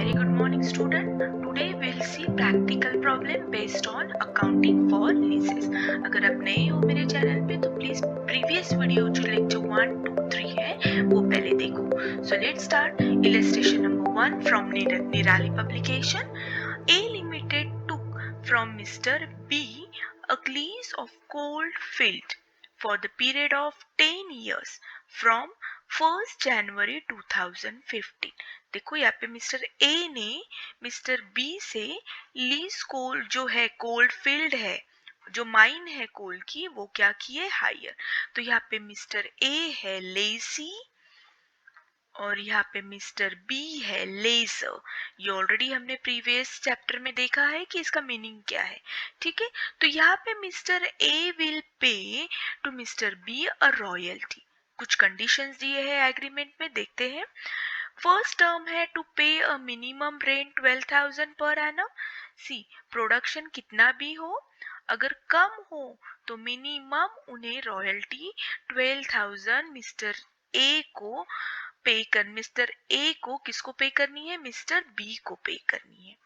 very good morning student. Today we'll see practical problem based on accounting for leases. अगर आप नए हो मेरे चैनल पे तो प्लीज प्रीवियस वीडियो जो लेक्चर 1, 2, 3 है वो पहले देखो. So let's start. Illustration number 1 from Nirali publication. A Limited took from Mr. B a lease of coal field for the period of 10 years from 1st January 2015. देखो यहाँ पे mister ए ने mister B से lease कोल जो है coal field है जो mine है कोल की वो क्या किए हायर. तो यहाँ पे मिस्टर ए है लेसी और यहाँ पे मिस्टर बी है लेजर. ये ऑलरेडी हमने प्रीवियस चैप्टर में देखा है कि इसका मीनिंग क्या है. ठीक है, तो यहाँ पे mister A will pay to mister B a royalty. कुछ कंडीशंस दिए हैं एग्रीमेंट में, देखते हैं. फर्स्ट टर्म है टू पे a minimum rent 12,000 per annum. C production कितना भी हो, अगर कम हो तो मिनिमम उन्हें रॉयल्टी 12,000 मिस्टर ए को पे कर मिस्टर ए को किसको पे करनी है, मिस्टर बी को पे करनी है.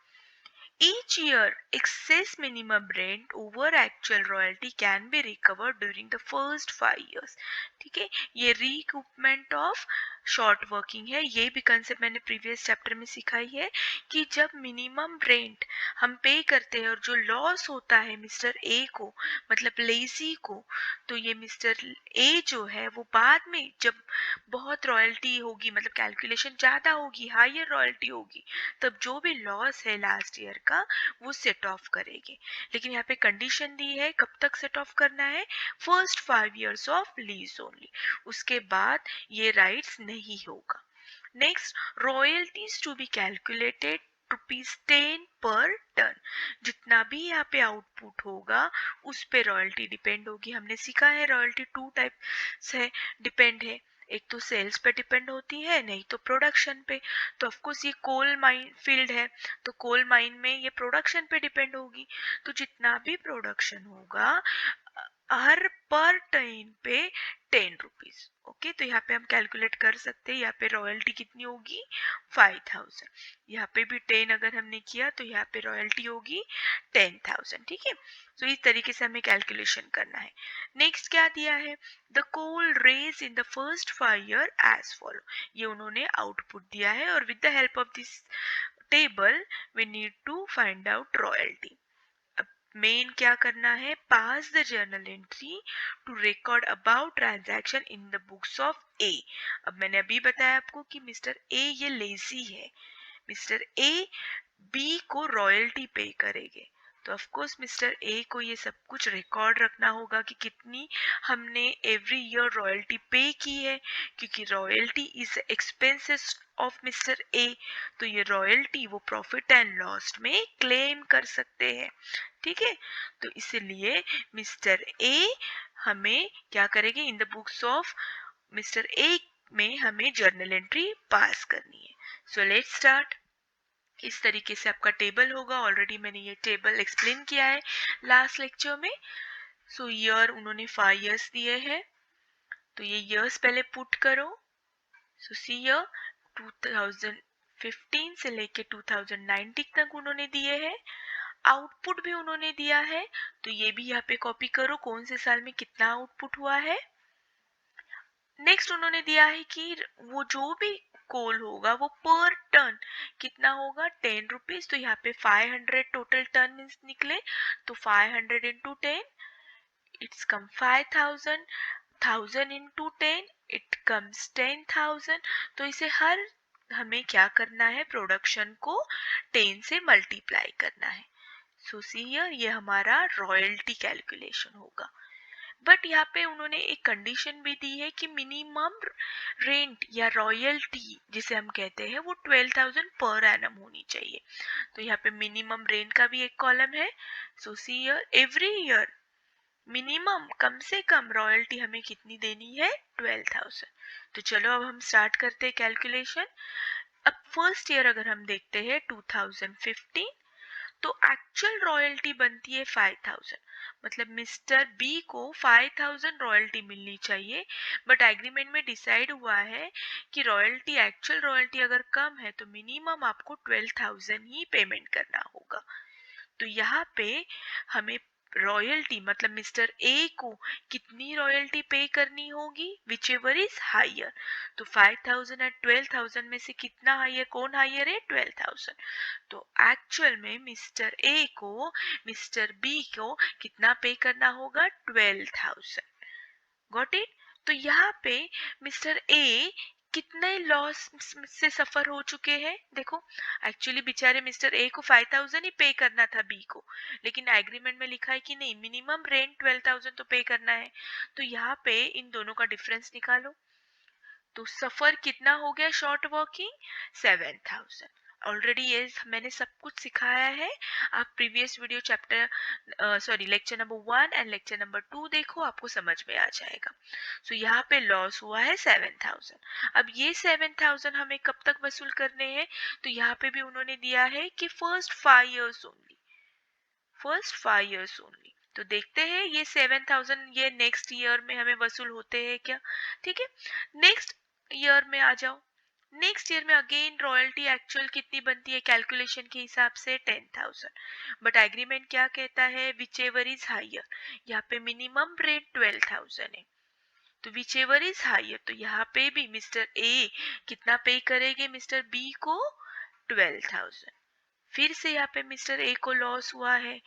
Each year, excess minimum rent over actual royalty can be recovered during the first 5 years. ठीक है, ये रिकूपमेंट ऑफ शॉर्ट वर्किंग है. ये भी कंसेप्ट मैंने प्रीवियस चैप्टर में सिखाई है कि जब मिनिमम रेंट हम पे करते हैं और जो लॉस होता है मिस्टर ए को मतलब लेजी को, तो ये मिस्टर ए जो है वो बाद में जब बहुत रॉयल्टी होगी मतलब कैलकुलेशन ज़्यादा होगी, हायर रॉयल्टी होगी, तब जो भी लॉस है लास्ट ईयर का वो सेट ऑफ करेंगे. लेकिन यहाँ पे कंडीशन दी है कब तक सेट ऑफ करना है, first 5 years of lease only. उसके बाद ये राइट्स नहीं होगा. Next, royalties to be calculated ₹10 per ton. जितना भी यहाँ पे आउटपुट होगा उस पे रॉयल्टी डिपेंड होगी. हमने सीखा है रॉयल्टी 2 टाइप से डिपेंड है, एक तो सेल्स पे डिपेंड होती है, नहीं तो प्रोडक्शन पे. तो ऑफकोर्स ये कोल माइन फील्ड है तो कोल माइन में ये प्रोडक्शन पे डिपेंड होगी. तो जितना भी प्रोडक्शन होगा हर पर टन पे 10 रुपीज. ओके, तो यहाँ पे हम कैलकुलेट कर सकते हैं. यहाँ पे रॉयल्टी कितनी होगी 5,000. यहाँ पे भी 10 अगर हमने किया तो यहाँ पे रॉयल्टी होगी 10,000. ठीक है, तो इस तरीके से हमें कैलकुलेशन करना है. नेक्स्ट क्या दिया है, the coal raise in the first 5 year as follow. ये उन्होंने आउटपुट दिया है और with the help of this table we need to find out royalty. Main क्या करना है, pass the journal entry to record about transaction in the books of a. अब मैंने अभी बताया आपको कि मिस्टर ए ये लेजी है, मिस्टर ए बी को रॉयल्टी पे करेंगे, तो ऑफ कोर्स मिस्टर ए को ये सब कुछ रिकॉर्ड रखना होगा कि कितनी हमने एवरी ईयर रॉयल्टी पे की है, क्योंकि royalty is expenses of mister A. तो ये रॉयल्टी वो प्रॉफिट एंड लॉस में क्लेम कर सकते हैं. ठीक है, तो इसलिए मिस्टर ए हमें क्या करेंगे, इन the books of mister A में हमें जर्नल एंट्री पास करनी है. So let's start. इस तरीके से आपका टेबल होगा. ऑलरेडी मैंने ये टेबल एक्सप्लेन किया है लास्ट लेक्चर में. सो ईयर उन्होंने 5 इयर्स दिए हैं, तो ये इयर्स पहले पुट करो. सो सी ईयर 2015 से लेके 2019 तक उन्होंने दिए हैं. आउटपुट भी उन्होंने दिया है, तो ये भी यहाँ पे कॉपी करो कौन से साल में कितना आउटपुट हुआ है. नेक्स्ट उन्होंने दिया है कि वो जो भी कोल होगा वो पर टन कितना होगा 10 रुपीज. तो यहाँ पे 500 टोटल टन निकले, तो 500 into 10 it's come 5,000. 1000 into 10 it comes 10,000. तो इसे हर हमें क्या करना है, प्रोडक्शन को 10 से मल्टीप्लाई करना है. सो सी हियर ये हमारा रॉयल्टी कैलकुलेशन होगा. बट यहाँ पे उन्होंने एक कंडीशन भी दी है कि मिनिमम रेंट या रॉयल्टी जिसे हम कहते हैं वो 12,000 पर एनम होनी चाहिए. तो यहाँ पे मिनिमम रेंट का भी एक कॉलम है. सो सी ईयर एवरी ईयर मिनिमम कम से कम रॉयल्टी हमें कितनी देनी है 12,000. तो चलो अब हम स्टार्ट करते हैं कैलकुलेशन. अब फर्स्ट ईयर अगर हम देखते हैं 2015, तो एक्चुअल रॉयल्टी बनती है 5000, मतलब मिस्टर बी को 5000 रॉयल्टी मिलनी चाहिए, बट एग्रीमेंट में डिसाइड हुआ है कि रॉयल्टी, एक्चुअल रॉयल्टी अगर कम है तो मिनिमम आपको 12000 ही पेमेंट करना होगा। तो यहाँ पे हमें रॉयल्टी मतलब मिस्टर ए को कितनी रॉयल्टी पे करनी होगी, विच एवर इज हाइयर। तो 5000 और 12000 में से कितना हाइयर, कौन हाइयर है, 12000। तो एक्चुअल में मिस्टर ए को मिस्टर बी को कितना पे करना होगा, 12000। Got it. तो यहाँ पे मिस्टर ए कितने लॉस से सफर हो चुके हैं, देखो एक्चुअली बेचारे मिस्टर ए को 5000 ही पे करना था बी को, लेकिन एग्रीमेंट में लिखा है कि नहीं, मिनिमम रेंट 12000 तो पे करना है। तो यहाँ पे इन दोनों का डिफरेंस निकालो, तो सफर कितना हो गया शॉर्ट वर्किंग, 7000। ऑलरेडी ये मैंने सब कुछ सिखाया है, आप previous video lecture number 1 and lecture number 2 देखो, आपको समझ में आ जाएगा। सो यहाँ पे लॉस हुआ है 7000। अब ये 7000 हमें कब तक वसूल करने हैं, तो यहाँ पे भी उन्होंने दिया है कि फर्स्ट 5 इयर्स ओनली। तो देखते हैं ये 7000 ये नेक्स्ट ईयर में हमें वसूल होते हैं क्या। ठीक है, नेक्स्ट ईयर में आ जाओ। नेक्स्ट ईयर में अगेन रॉयल्टी एक्चुअल कितनी बनती है कैलकुलेशन के हिसाब से, 10000, बट एग्रीमेंट क्या कहता है, विच एवर इज हाइयर। यहाँ पे मिनिमम रेट 12000 है, तो विच एवर इज हाइयर, तो यहाँ पे भी मिस्टर ए कितना पे करेंगे मिस्टर बी को, 12000। फिर से यहाँ पे मिस्टर ए को लॉस हुआ है,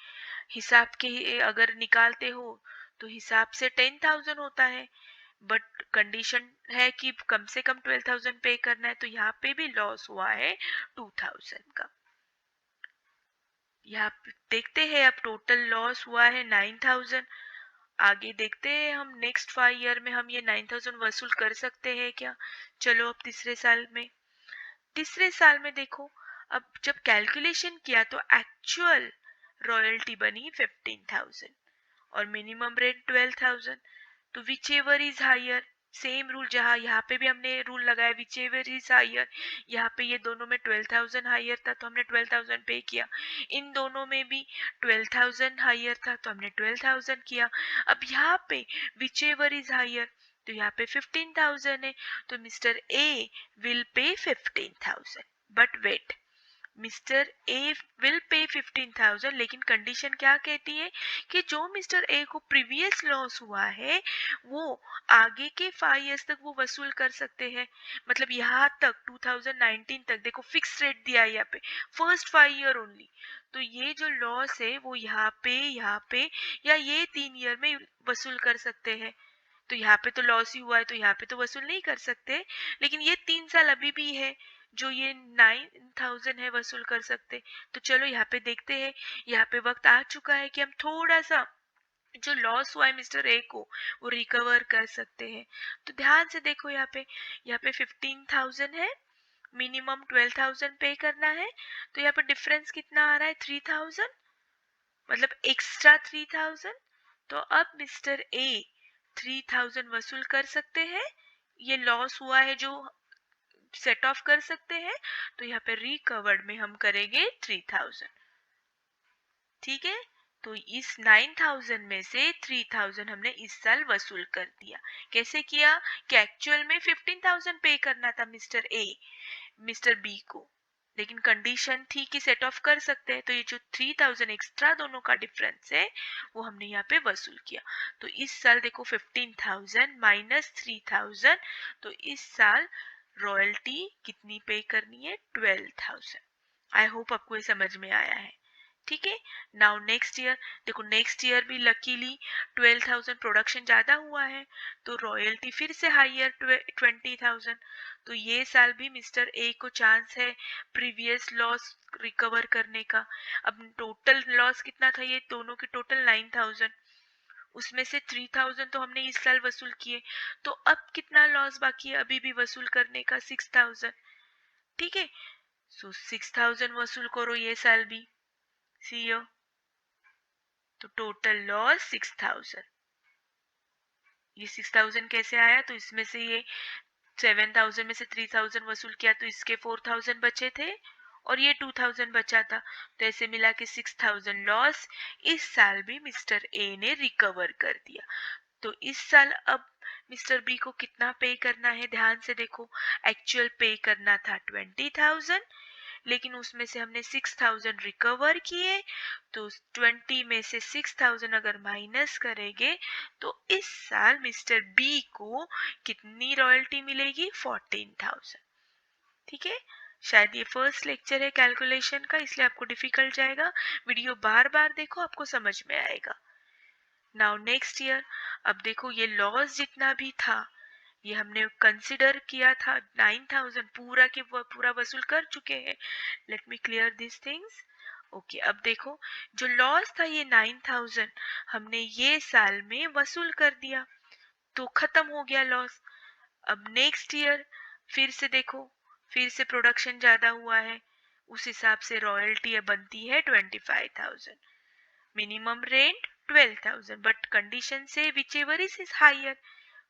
हिसाब के अगर निकालते हो तो हिसाब से 10000 होता है, बट कंडीशन है कि कम से कम 12000 पे करना है, तो यहाँ पे भी लॉस हुआ है 2000 का। यहाँ देखते हैं अब टोटल लॉस हुआ है 9000। आगे देखते हैं हम नेक्स्ट 5 ईयर में हम ये 9000 वसूल कर सकते हैं क्या। चलो अब तीसरे साल में देखो, अब जब कैलकुलेशन किया तो एक्चुअल रॉयल्टी बनी 15000 और मिनिमम रेट 12000। तो whichever is higher, same rule जहाँ यहाँ पे भी हमने रूल लगाया विच एवर इज हायर, यहाँ पे ये दोनों में 12000 हायर था तो हमने 12000 पे किया, इन दोनों में भी 12000 हायर था तो हमने 12000 किया। अब यहाँ पे विच एवर इज हायर, तो यहाँ पे 15000 है, तो mister A will pay 15000, but wait, mister A will pay 15000, लेकिन कंडीशन क्या कहती है कि जो मिस्टर ए को प्रीवियस लॉस हुआ है वो आगे के 5 इयर्स तक वो वसूल कर सकते हैं, मतलब यहाँ तक 2019 तक, देखो फिक्स रेट दिया है यहाँ पे, फर्स्ट 5 ईयर ओनली। तो ये जो लॉस है वो यहाँ पे या ये 3 ईयर में वसूल कर सकते हैं। तो यहाँ पे तो लॉस ही हुआ है तो यहाँ पे तो वसूल नहीं कर सकते, लेकिन ये 3 साल अभी भी है जो ये 9000 है वसूल कर सकते। तो चलो यहाँ पे देखते हैं, यहाँ पे वक्त आ चुका है कि हम थोड़ा सा जो लॉस हुआ है मिस्टर ए को वो रिकवर कर सकते हैं। तो ध्यान से देखो, यहाँ पे 15000 है, मिनिमम 12000 पे करना है, तो यहाँ पे डिफरेंस कितना आ रहा है, 3000, मतलब एक्स्ट्रा 3000। तो अब मिस्टर ए 3000 वसूल कर सकते हैं, ये लॉस हुआ है जो सेट ऑफ कर सकते हैं, तो यहाँ पे रिकवर्ड में हम करेंगे 3000। ठीक है, तो इस 9000 में से 3000 हमने इस साल वसूल कर दिया। कैसे किया कि एक्चुअल में 15000 पे करना था मिस्टर बी को, लेकिन कंडीशन थी कि सेट ऑफ कर सकते हैं, तो ये जो 3000 एक्स्ट्रा दोनों का डिफरेंस है वो हमने यहाँ पे वसूल किया। तो इस साल देखो 15000 माइनस 3000, तो इस साल रॉयल्टी कितनी पे करनी है, 12000। आई होप आपको ये समझ में आया है। ठीक है, नाउ नेक्स्ट ईयर देखो, नेक्स्ट ईयर भी लकीली 12000 प्रोडक्शन ज्यादा हुआ है तो रॉयल्टी फिर से हायर 20000। तो ये साल भी मिस्टर ए को चांस है प्रीवियस लॉस रिकवर करने का। अब टोटल लॉस कितना था, ये दोनों की टोटल 9000, उसमें से 3000 तो हमने इस साल वसूल किए, तो अब कितना लॉस बाकी है अभी भी वसूल करने का, 6000। ठीक है, सो 6000 वसूल करो ये साल भी, सी यो, तो टोटल लॉस 6000। ये 6000 कैसे आया, तो इसमें से ये 7000 में से 3000 वसूल किया तो इसके 4000 बचे थे, और ये 2000 बचा था, तो ऐसे मिला कि 6000 लॉस इस साल भी मिस्टर ए ने रिकवर कर दिया। तो इस साल अब मिस्टर बी को कितना पे करना है, ध्यान से देखो। एक्चुअल पे करना था 20,000, लेकिन उसमें से हमने 6000 रिकवर किए, तो 20 में से 6000 अगर माइनस करेंगे तो इस साल मिस्टर बी को कितनी रॉयल्टी मिलेगी, 14,000। ठीक है, शायद ये फर्स्ट लेक्चर है कैलकुलेशन का, इसलिए आपको डिफिकल्ट जाएगा। वीडियो बार बार देखो, आपको समझ में आएगा। नाउ नेक्स्ट ईयर, अब देखो ये लॉस जितना भी था ये हमने कंसिडर किया था 9000, पूरा के पूरा वसूल कर चुके हैं। Let me clear this things. Okay, अब देखो जो लॉस था ये 9000 हमने ये साल में वसूल कर दिया, तो खत्म हो गया लॉस। अब नेक्स्ट ईयर फिर से देखो, फिर से प्रोडक्शन ज्यादा हुआ है, उस हिसाब से रॉयल्टी बनती है 25,000, मिनिमम रेंट 12,000, बट कंडीशन से विच एवर इज हायर,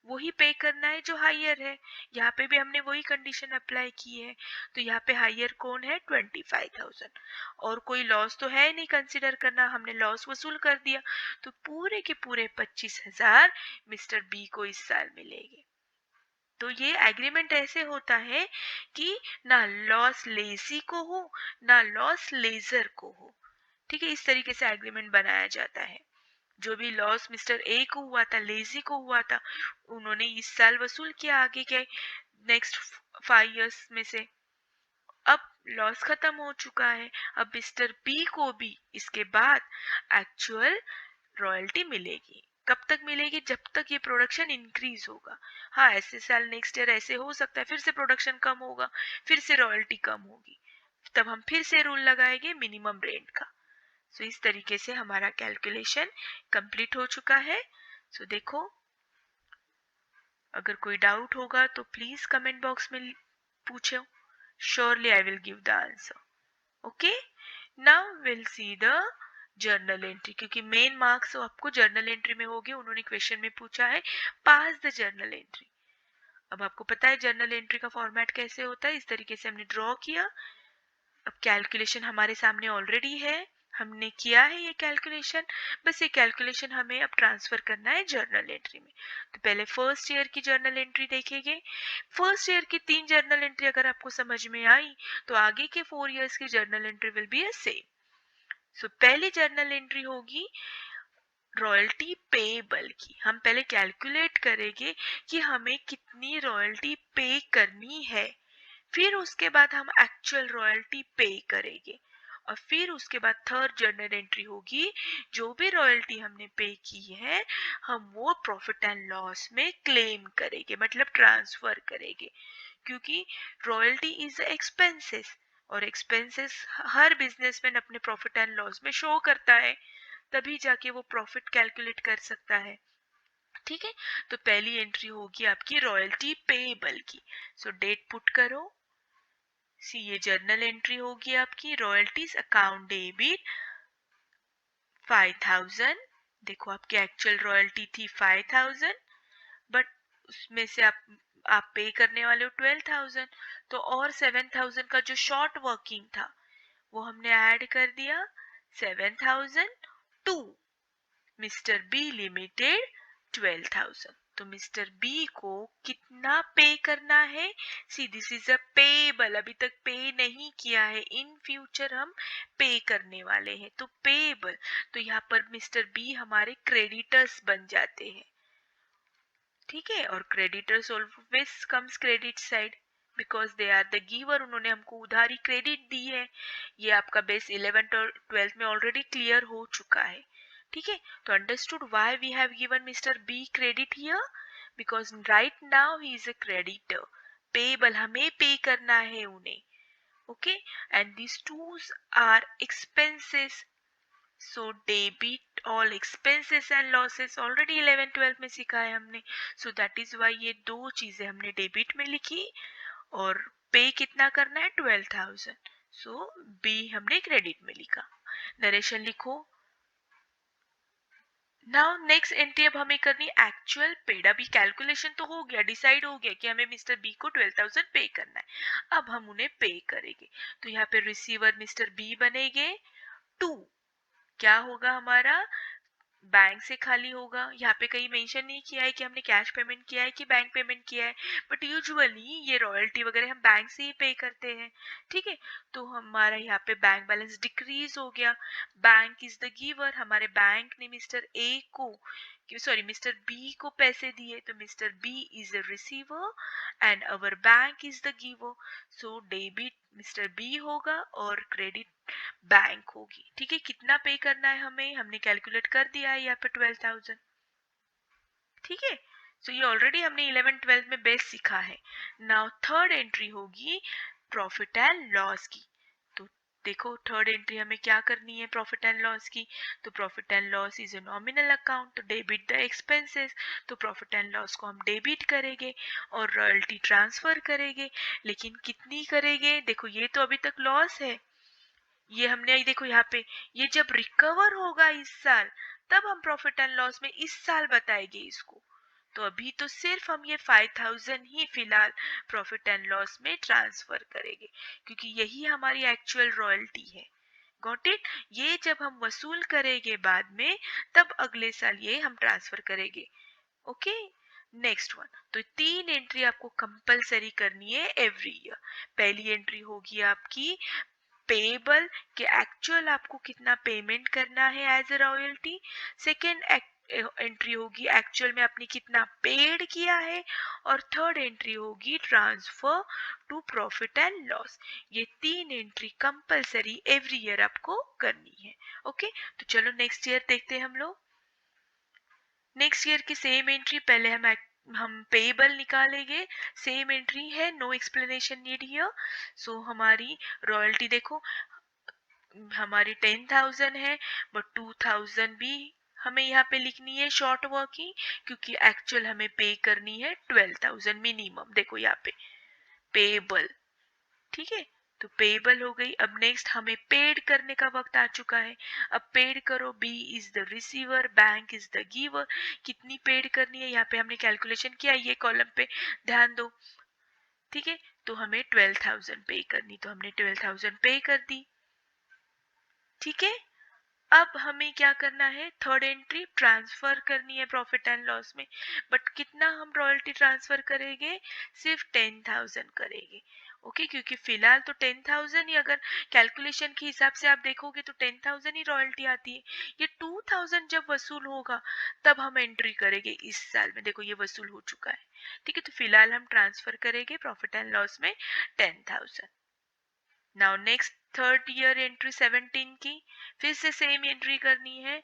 वही पे करना है जो हायर है। यहाँ पे भी हमने वही कंडीशन अप्लाई की है, तो यहाँ पे हायर कौन है, 25,000, और कोई लॉस तो है नहीं कंसिडर करना, हमने लॉस वसूल कर दिया, तो पूरे के पूरे 25,000 मिस्टर बी को इस साल मिलेंगे। तो ये एग्रीमेंट ऐसे होता है कि ना लॉस लेसी को हो ना लॉस लेजर को हो। ठीक है, इस तरीके से एग्रीमेंट बनाया जाता है। जो भी लॉस मिस्टर ए को हुआ था, लेजी को हुआ था, उन्होंने इस साल वसूल किया आगे के नेक्स्ट 5 इयर्स में से। अब लॉस खत्म हो चुका है, अब मिस्टर बी को भी इसके बाद एक्चुअल रॉयल्टी मिलेगी। कब तक मिलेगी, जब तक ये प्रोडक्शन इंक्रीज होगा। हाँ, ऐसे साल नेक्स्ट ईयर ऐसे हो सकता है फिर से प्रोडक्शन कम होगा, फिर से रॉयल्टी कम होगी, तब हम फिर से रूल लगाएंगे मिनिमम रेंट का। सो इस तरीके से हमारा कैलकुलेशन कंप्लीट हो चुका है। सो देखो, अगर कोई डाउट होगा तो प्लीज कमेंट बॉक्स में पूछो, surely I will give the answer. Okay, now will see the journal entry, क्योंकि मेन मार्क्स तो आपको जर्नल एंट्री में होगी। उन्होंने क्वेश्चन में पूछा है पास द जर्नल एंट्री। अब आपको पता है जर्नल एंट्री का फॉर्मेट कैसे होता है, इस तरीके से हमने ड्रॉ किया। अब कैलकुलेशन हमारे सामने ऑलरेडी है, हमने किया है ये कैलकुलेशन, बस ये कैलकुलेशन हमें अब ट्रांसफर करना है जर्नल एंट्री में। तो पहले फर्स्ट ईयर की जर्नल एंट्री देखेंगे। फर्स्ट ईयर की 3 जर्नल एंट्री अगर आपको समझ में आई तो आगे के 4 इयर्स की journal entry will be same. So पहली जर्नल एंट्री होगी रॉयल्टी पेएबल की। हम पहले कैलकुलेट करेंगे कि हमें कितनी रॉयल्टी पे करनी है, फिर उसके बाद हम एक्चुअल रॉयल्टी पे करेंगे, और फिर उसके बाद थर्ड जर्नल एंट्री होगी, जो भी रॉयल्टी हमने पे की है हम वो प्रॉफिट एंड लॉस में क्लेम करेंगे, मतलब ट्रांसफर करेंगे, क्योंकि रॉयल्टी इज एक्सपेंसेस, और एक्सपेंसेस हर बिजनेसमैन अपने प्रॉफिट एंड लॉस में शो करता है, तभी जाके वो प्रॉफिट कैलकुलेट कर सकता है। ठीक है, तो पहली एंट्री होगी आपकी रॉयल्टी पेएबल की। सो डेट पुट करो, सी ये जर्नल एंट्री होगी आपकी रॉयल्टीज अकाउंट डेबिट 5000। देखो आपकी एक्चुअल रॉयल्टी थी 5000, बट उसमें से आप पे करने वाले हो 12000, तो और 7000 का जो शॉर्ट वर्किंग था वो हमने ऐड कर दिया 7000 टू मिस्टर बी लिमिटेड 12000। तो मिस्टर बी को कितना पे करना है, see this is a payable, अभी तक पे नहीं किया है, इन फ्यूचर हम पे करने वाले हैं, तो पेबल, तो यहाँ पर मिस्टर बी हमारे क्रेडिटर्स बन जाते हैं। ठीक है, और creditors always comes credit side because they are the giver, उन्होंने हमको उधारी क्रेडिट दी है। ये आपका बेस 11th और 12th में ऑलरेडी क्लियर हो चुका है। ठीक है, तो understood why we have given mister B credit here, because right now he is a creditor, payable, हमें पे करना है उन्हें। Okay, and these two are expenses, so debit all expenses and losses, already 11-12 में सीखा है हमने। so that is why ये दो चीजें हमने डेबिट में लिखी, और पे कितना करना है 12000, सो बी हमने क्रेडिट में लिखा। नरेशन लिखो, नाउ नेक्स्ट एंट्री अब हमें करनी एक्चुअल पेड। अभी कैलकुलेशन तो हो गया, डिसाइड हो गया कि हमें मिस्टर बी को 12,000 पे करना है। अब हम उन्हें पे करेंगे, तो यहाँ पे रिसीवर मिस्टर बी बनेंगे 2। क्या होगा हमारा, बैंक से खाली होगा। यहाँ पे कहीं मेंशन नहीं किया है कि हमने कैश पेमेंट किया है कि बैंक पेमेंट किया है, बट यूजुअली ये रॉयल्टी वगैरह हम बैंक से ही पे करते हैं। ठीक है, तो हमारा यहाँ पे बैंक बैलेंस डिक्रीज हो गया। बैंक इज द गिवर, हमारे बैंक ने मिस्टर ए को, सॉरी मिस्टर बी को पैसे दिए, तो mister B is the receiver and our bank is the giver. So debit mister B होगा और क्रेडिट बैंक होगी। ठीक है, कितना पे करना है हमें, हमने कैलकुलेट कर दिया है यहाँ पे 12,000। ठीक है, सो ये ऑलरेडी हमने 11 12 में बेस सीखा है। नाउ थर्ड एंट्री होगी प्रॉफिट एंड लॉस की। तो देखो थर्ड एंट्री हमें क्या करनी है प्रॉफिट एंड लॉस की। तो profit and loss is a nominal account, तो डेबिट द एक्सपेंसेस। तो प्रॉफिट एंड लॉस को हम डेबिट करेंगे और रॉयल्टी ट्रांसफर करेंगे। लेकिन कितनी करेंगे, देखो ये तो अभी तक लॉस है, ये हमने देखो यहाँ पे, ये जब रिकवर होगा इस साल, तब हम प्रॉफिट एंड लॉस में इस साल बताएंगे इसको। तो अभी तो सिर्फ हम ये 5,000 ही फिलहाल प्रॉफिट एंड लॉस में ट्रांसफर करेंगे, क्योंकि यही हमारी एक्चुअल रॉयल्टी है। गॉट इट, ये जब हम वसूल करेंगे बाद में, तब अगले साल ये हम ट्रांसफर करेंगे। Okay, next one. तो 3 एंट्री आपको कंपलसरी करनी है एवरी ईयर। पहली एंट्री होगी आपकी पेएबल, कि एक्चुअल आपको कितना पेमेंट करना है as a royalty. Second entry होगी एक्चुअल में आपने कितना पेड किया है। और थर्ड एंट्री होगी transfer to profit and loss. ये 3 एंट्री कंपलसरी एवरी ईयर आपको करनी है। ओके, तो चलो नेक्स्ट ईयर देखते हैं हम लोग। नेक्स्ट ईयर की सेम एंट्री, पहले हम पेएबल निकालेंगे। सेम एंट्री है, नो एक्सप्लेनेशन नीड हियर। सो हमारी रॉयल्टी देखो, हमारी 10,000 है, बट 2,000 भी हमें यहाँ पे लिखनी है शॉर्ट वर्क की, क्योंकि एक्चुअल हमें पे करनी है 12,000 मिनिमम। देखो यहाँ पे पेएबल। ठीक है, तो पेएबल हो गई। अब नेक्स्ट हमें पेड करने का वक्त आ चुका है। अब पेड करो, B is the receiver, bank is the giver. कितनी पेड करनी है, यहाँ पे हमने कैलकुलेशन किया, ये कॉलम पे ध्यान दो। ठीक है, तो हमें 12,000 पे करनी, तो हमने 12,000 पे कर दी। ठीक है, अब हमें क्या करना है, थर्ड एंट्री ट्रांसफर करनी है प्रॉफिट एंड लॉस में। बट कितना हम रॉयल्टी ट्रांसफर करेंगे, सिर्फ 10,000 करेंगे। ओके, क्योंकि फिलहाल तो 10,000 ही, अगर कैलकुलेशन के हिसाब से आप देखोगे तो 10,000 ही रॉयल्टी आती है। ये 2,000 जब वसूल होगा तब हम एंट्री करेंगे इस साल में। देखो ये वसूल हो चुका है। ठीक है, तो फिलहाल हम ट्रांसफर करेंगे प्रॉफिट एंड लॉस में 10,000। Now next third year entry 17 की, फिर से सेम एंट्री करनी है,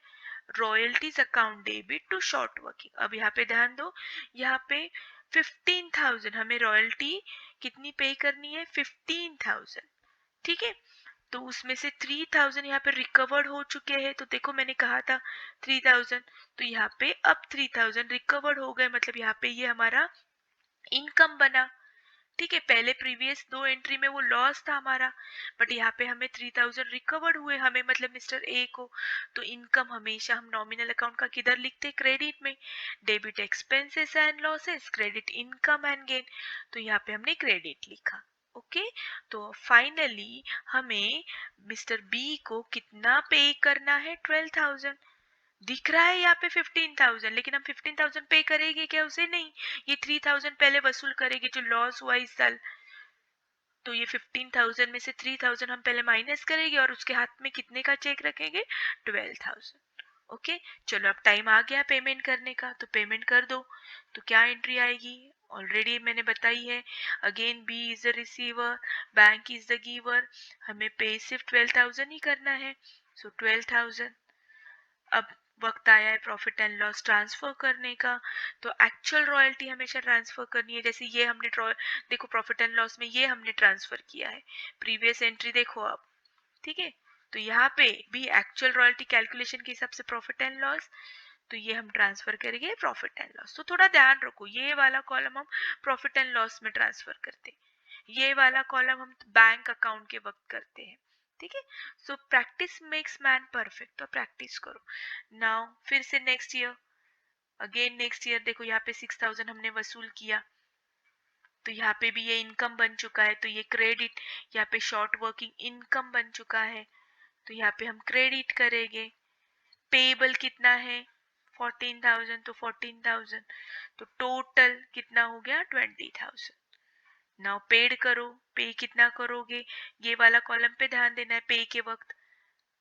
royalties account debit to short working. अब यहाँ पे ध्यान दो, यहाँ पे 15,000 हमें रॉयल्टी कितनी पे करनी है, 15,000। ठीक है, तो उसमें से 3,000 यहाँ पे रिकवर्ड हो चुके हैं। तो देखो मैंने कहा था 3,000, तो यहाँ पे अब 3,000 रिकवर्ड हो गए, मतलब यहाँ पे ये हमारा इनकम बना। ठीक है, पहले प्रीवियस 2 एंट्री में वो लॉस था हमारा, बट यहाँ पे हमें 3,000 रिकवर्ड हुए, हमें मतलब मिस्टर ए को। तो इनकम हमेशा हम नॉमिनल अकाउंट का किधर लिखते हैं, क्रेडिट में। Debit expenses and losses, credit income and gain. तो यहाँ पे हमने क्रेडिट लिखा। ओके, तो फाइनली हमें मिस्टर बी को कितना पे करना है, 12,000। दिख रहा है यहाँ पे 15,000, लेकिन हम 15,000 पे करेंगे क्या उसे, नहीं। ये 3,000 पहले वसूल करेंगे जो लॉस हुआ इस साल। तो ये 15,000 में से 3,000 हम पहले माइनस करेंगे और उसके हाथ में कितने का चेक रखेंगे, 12,000। ओके, चलो अब टाइम आ गया पेमेंट करने का, तो पेमेंट कर दो। तो क्या एंट्री आएगी, ऑलरेडी मैंने बताई है। Again B is the receiver, bank is the giver, हमें पे सिर्फ 12,000 ही करना है। सो 12,000। अब वक्त आया है प्रॉफिट एंड लॉस ट्रांसफर करने का। तो एक्चुअल रॉयल्टी हमेशा ट्रांसफर करनी है, जैसे ये हमने देखो प्रॉफिट एंड लॉस में ये हमने ट्रांसफर किया है, प्रीवियस एंट्री देखो अब। ठीक है, तो यहाँ पे भी एक्चुअल रॉयल्टी कैलकुलेशन के हिसाब से प्रॉफिट एंड लॉस, तो ये हम ट्रांसफर करेंगे प्रॉफिट एंड लॉस। तो थोड़ा ध्यान रखो, ये वाला कॉलम हम प्रॉफिट एंड लॉस में ट्रांसफर करते हैं, ये वाला कॉलम हम बैंक अकाउंट के वक्त करते हैं। ठीक है। So practice makes man perfect, तो प्रैक्टिस करो। नाउ फिर से next year, again next year देखो यहाँ पे 6000 हमने वसूल किया, तो यहाँ पे भी ये इनकम बन चुका है, तो ये क्रेडिट, यहाँ पे शॉर्ट वर्किंग इनकम बन चुका है, तो यहाँ पे हम क्रेडिट करेंगे। पेबल कितना है 14,000, तो 14,000, तो टोटल कितना हो गया 20,000। नाउ पेड करो, पे कितना करोगे, ये वाला कॉलम पे ध्यान देना है, पे के वक्त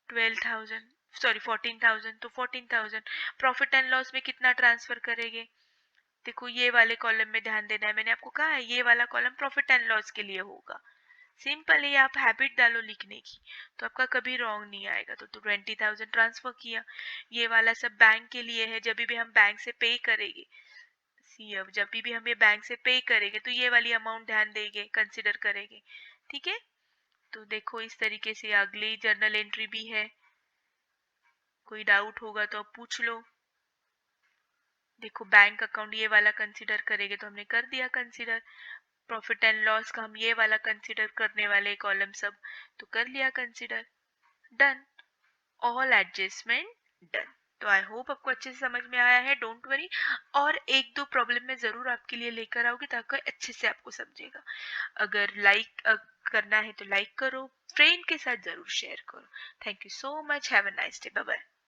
12,000 सॉरी 14,000, तो 14,000। प्रॉफिट एंड लॉस में कितना ट्रांसफर करेंगे, देखो ये वाले कॉलम में ध्यान देना है, मैंने आपको कहा है ये वाला कॉलम प्रॉफिट एंड लॉस के लिए होगा। सिंपल है, आप हैबिट डालो लिखने की तो आपका कभी रॉन्ग नहीं आएगा। तो 20,000 ट्रांसफर किया, ये वाला सब बैंक के लिए है, जब भी हम बैंक से पे करेंगे, सी अब जब भी हम ये बैंक से पे करेंगे तो ये वाली अमाउंट ध्यान देंगे, कंसिडर करेंगे, ठीक है। तो देखो इस तरीके से अगली जर्नल एंट्री भी है, कोई डाउट होगा तो आप पूछ लो। देखो बैंक अकाउंट ये वाला कंसिडर करेंगे तो हमने कर दिया कंसिडर, प्रॉफिट एंड लॉस का हम ये वाला कंसिडर करने वाले कॉलम सब, तो कर लिया consider, done, all adjustment done. तो आई होप आपको अच्छे से समझ में आया है, डोंट वरी। और एक दो प्रॉब्लम मैं जरूर आपके लिए लेकर आऊंगी ताकि अच्छे से आपको समझेगा। अगर लाइक करना है तो लाइक करो, फ्रेंड के साथ जरूर शेयर करो। Thank you so much, have a nice day, bye bye.